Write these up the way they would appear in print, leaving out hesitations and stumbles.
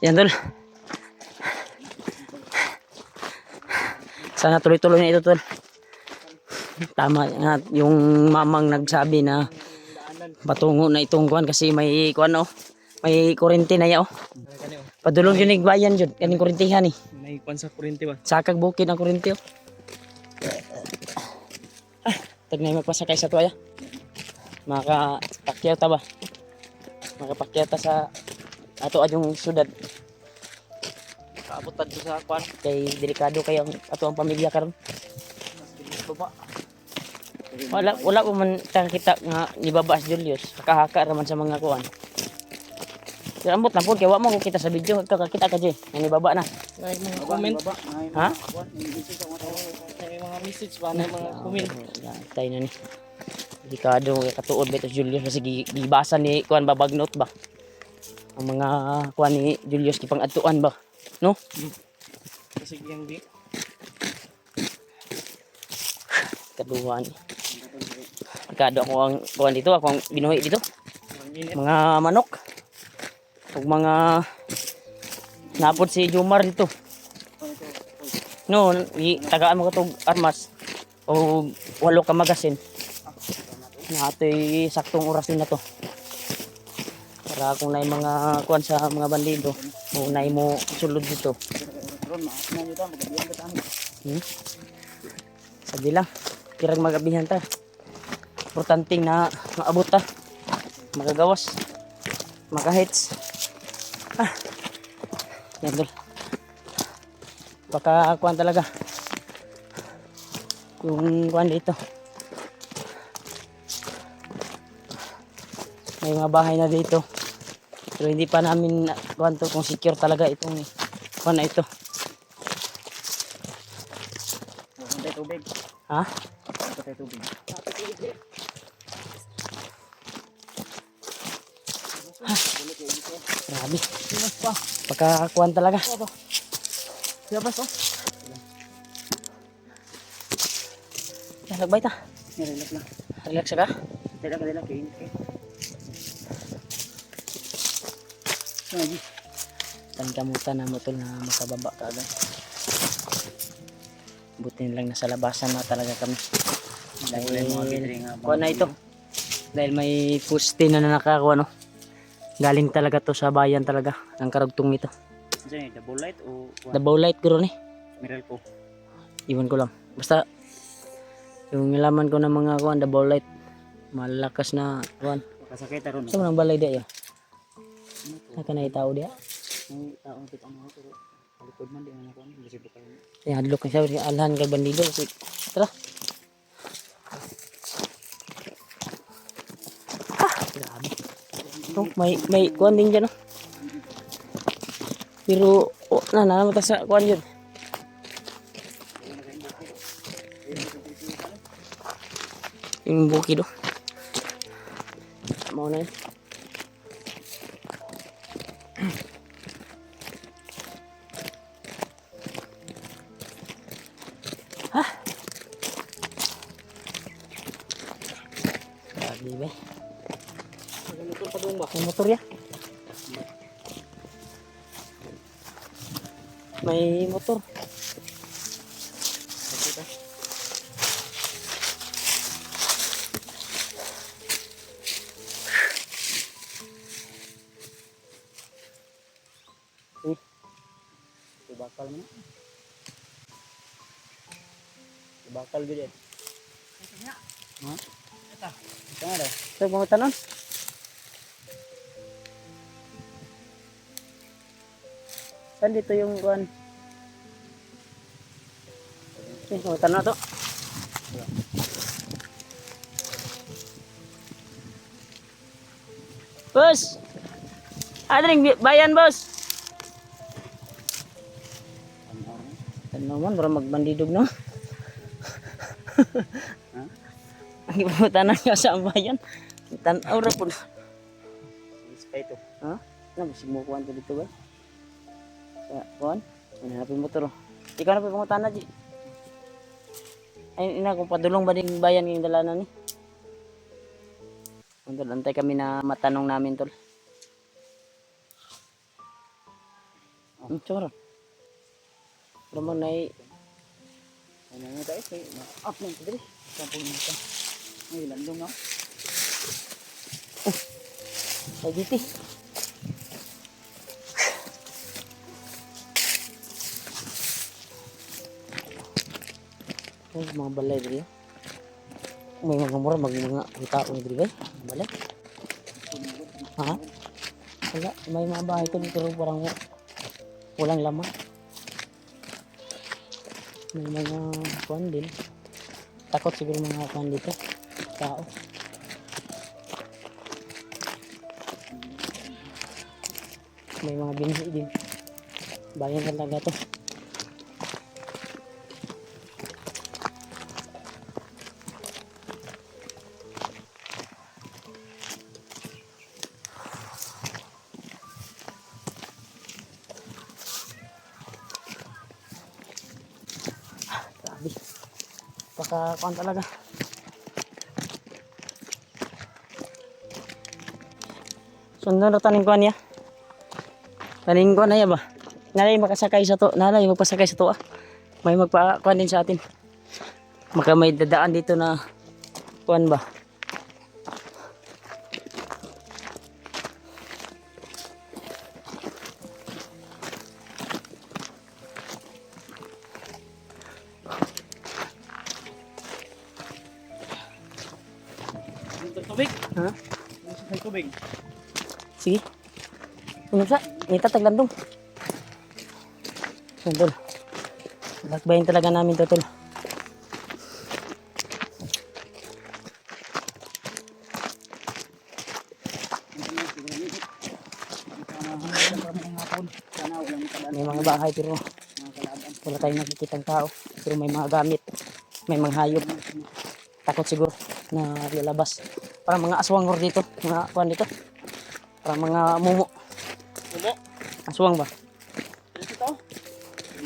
Yan tol. Sana tuloy-tuloy na ito tol. Tama nga yung mamang nagsabi na patungo na itong kuan kasi may kuan oh. May kurente na ya oh. Padulong yun bayan jud kaning kurentihan ni. May kuan sa kurente ba? Sakag bukid ang kurente oh. Tagnay magpasakay sa tuya. Makapakyaw ta ba? Makapakyaw ta sa ato adyung syudad. Kaabot tad sa kuan. Kay delikado kayo ato ang pamilya karon. Baba. Wala ko man kita nga nibaba si Julius. Haka-haka raman sa mga kuan. Pero ambot lang po kay wa mo ko kita sa video kita ka Jay. Nga nibaba na. May mga comment. Ha? May mga message ba na mga comment. Tay na ni. Delikado katuod beto Julius kasi gibasan ni kuan babagnot ba. Ang mga kuan ni Julius kipang adtuan ba. No? Kasi yang di Kaduhan. Delikado ako ang kuan dito, ako ang binuhi dito. Mga manok. Ug mga napod si Jumar dito. No, tagaan mo katong armas o 8 ka magasin. Natoy saktong oras din na to. Para kung na mga kuan sa mga bandido, unay mo sulod dito. Sabi lang, kirang magabihan ta. Importante na maabot ta. Magagawas. Makahits. Yan dul. Baka kuan talaga. Yung kuan dito. May mga bahay na dito. Pero hindi pa namin kuan to kung secure talaga itong kuan na ito. May tubig. Ha? May tubig. Grabe. Pagkakakuan talaga. Labas oh. Nagbay ta. Relax lang. Relax ka. Relax kain. Lagi. Tangamutan na mo tol na makababa ka agad. Buti lang nasa labasan na talaga kami. Dahil kuha na ito. Dahil may puste na nakakuha no. Galing talaga to sa bayan talaga. Ang karugtong nito. Diyan double light o Double light ko ron eh. mineral ko. Iwan ko lang. Basta yung nilaman ko ng mga kuhan double light. Malakas na kuhan. Kasakay ta ron. Saan mo nang balay dia? Naka na itao dia? May taong kita mo pero likod man di ano ko kasi buka yun. Yan, hadlok na siya. Alhan kay bandido. Tara. Grabe. Oh, may kuhan din dyan, no? Pero, oh, naman sa kuhan yun. Yung bukid, oh. Mau na yun. Grabe ba? May motor ya? May motor. Bakal mana? Bakal gede. Ha? Eta. Eta ada. Ito, mga tanon. Saan dito yung kuhan? Eh, mga tanon na to. Boss! Adring bayan, boss! Ano man, para magbandidog, no? Ang ibutanan nga sa bayan. Tanaw ra po. Ispay to. Ha? Ano, simukuhan to dito ba? Sa kuhan? Hanapin mo to, ro. Ikaw na po pangutana, G. Ay, ina, kung padulong ba din bayan yung dalanan ni? Antay kami na matanong namin, tol. Ang tsura. Naman ay Ano nga tayo? Up lang ito dali. Sampung nito. Ay, landong na. ay diti. Ay, mga balay dito. May mga mura, mga tao dito ba? Balay. Ha? Wala, may mga bahay ko dito pero parang walang laman. May mga kuwan din. Takot siguro mga kuwan dito. Tao. May mga binhi din. Bayan talaga to. Grabe. Pagkakuan talaga. Sundan na taning kuan niya. Taning kuan na ya ba? Nalay makasakay sa to. Nalay magpasakay sa to ah. May magpa-kuan din sa atin. Maka may dadaan dito na kuan ba? Tubig. Ha? May tubig. Sige. Ano sa? Nita taglandong. Tol. Lakbayin talaga namin to, tol. May mga bahay pero wala tayong nakikitang tao. Pero may mga gamit. May mga hayop. Takot siguro na lalabas. Parang mga aswang or dito. Mga kuwan dito. Parang mga mumo. Mumo? Aswang ba? Ito?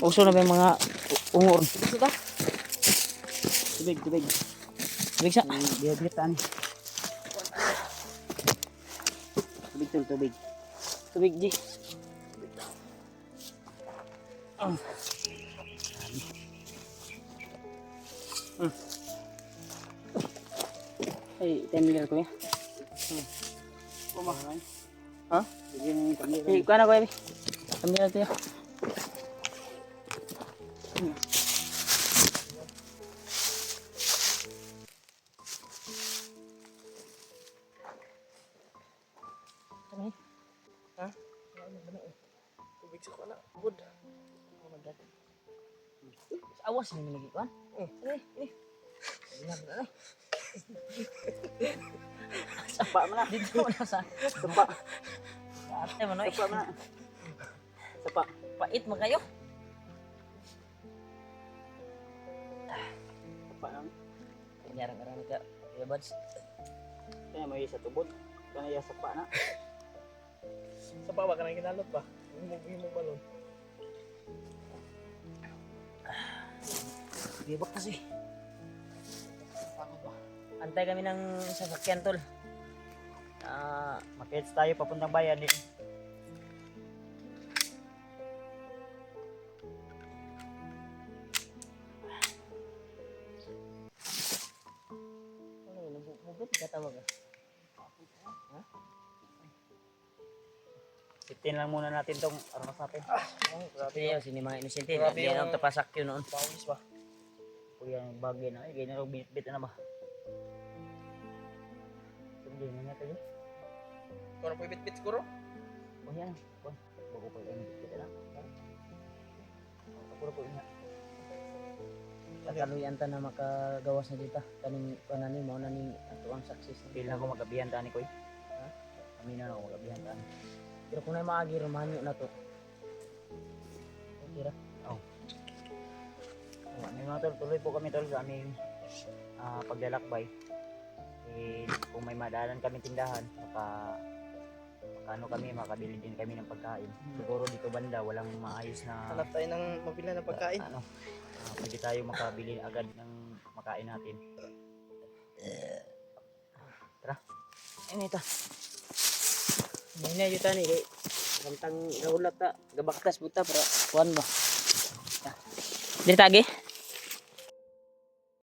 Uso na ba yung mga ungor? Ito? Tubig, tubig. Tubig sa? Biyabitan. Tubig, tol, tubig. Tubig di. Ay, 10 ml ko ya. Kumahan. Ha? Bigyan mo yung kamera. Hey, kuha na ko, Ebi. 10 ml to ya. Ha? Tubig sa kana. Good. Oh my God. Awas na lagi kuan. Ini. Sapa mo na. Dito mo na sa Sapa. ate mo no. Sapa mo na. Sapa. Pait mo kayo. Sapa lang. Nyarang-arang ka. Ya buds. Kaya may isa tubod. Kaya iya sapa na. Sa baba ka na kinalot ba? Yung mo balon. Bibak kasi. Antay kami ng sasakyan, tol. Makits tayo papuntang bayan din. Ano yun? Nabubit? Katawag ka? Ha? Sitin lang muna natin tong armas natin. Grabe yun. Sini mga inosente. Grabe Hindi yung- na tapasak yun noon. Bawis ba? Kuya yung bagay na. Ganyan yung bit na ba? Hindi na natin yun. Kung ano po ibit-bit siguro? Oh yan. Bago pa yung bit na. Puro po yun. Kaluyan ta na makagawas na dito. Kaning kanani mo na ning ato ang success. Pila ko magabihan tani ko eh. Kami na ako magabihan tani. Pero kung na maagi rumanyo na to. Okay ra. May mga tol, tuloy po kami tol sa aming paglalakbay. Kung may madaanan kami tindahan, makabili din kami ng pagkain. Siguro dito banda, walang maayos na Hanap tayo ng mabila ng pagkain. pwede tayo makabili agad ng makain natin. Tara. Ini ta. Ini na yuta ni. Samtang gaulat ta, gabaktas buta para kuan ba. Dili tagi.